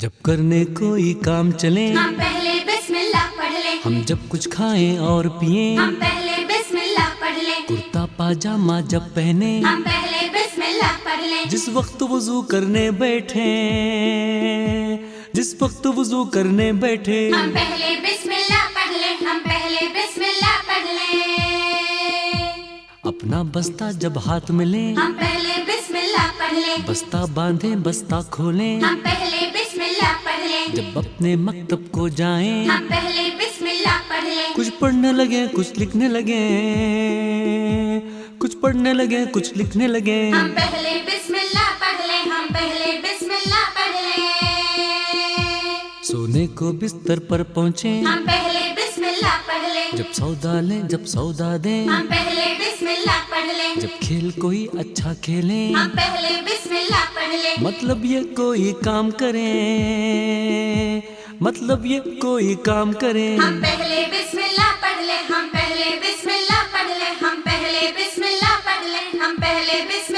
جب کرنے کوئی کام چلے ہم پہلے بسم اللہ پڑھ لیں، ہم جب کچھ کھائیں اور پیئیں، ہم پہلے بسم اللہ پڑھ لیں، کرتا پاجامہ جب پہنے، ہم پہلے بسم اللہ پڑھ لیں، جس وقت وضو کرنے بیٹھے، جس وقت وضو کرنے بیٹھے، ہم پہلے بسم اللہ پڑھ لیں، ہم پہلے بسم اللہ پڑھ لیں، اپنا بستہ جب ہاتھ میں لیں، ہم پہلے بسم اللہ پڑھ لیں، بستہ باندھیں بستہ کھولیں، ہم پہلے بسم اللہ پڑھ لیں، جب اپنے مکتب کو جائیں، ہم پہلے بسم اللہ پڑھ لیں، کچھ پڑھنے لگے کچھ لکھنے لگے، کچھ پڑھنے لگے کچھ لکھنے لگے، ہم پہلے بسم اللہ پڑھ لیں، ہم پہلے بسم اللہ پڑھ لیں، سونے کو بستر پر پہنچے، ہم پہلے بسم اللہ پڑھ لیں، جب سودا لیں جب سودا دیں، ہم پہلے بسم اللہ پڑھ لیں، جب کھیل کوئی اچھا کھیلیں، ہم پہلے بسم اللہ پڑھ لیں، مطلب یہ کوئی کام کریں، مطلب یہ کوئی کام کریں، ہم پہلے بسم اللہ پڑھ لیں، ہم پہلے بسم اللہ پڑھ لیں، ہم پہلے بسم اللہ پڑھ لیں، ہم پہلے بسم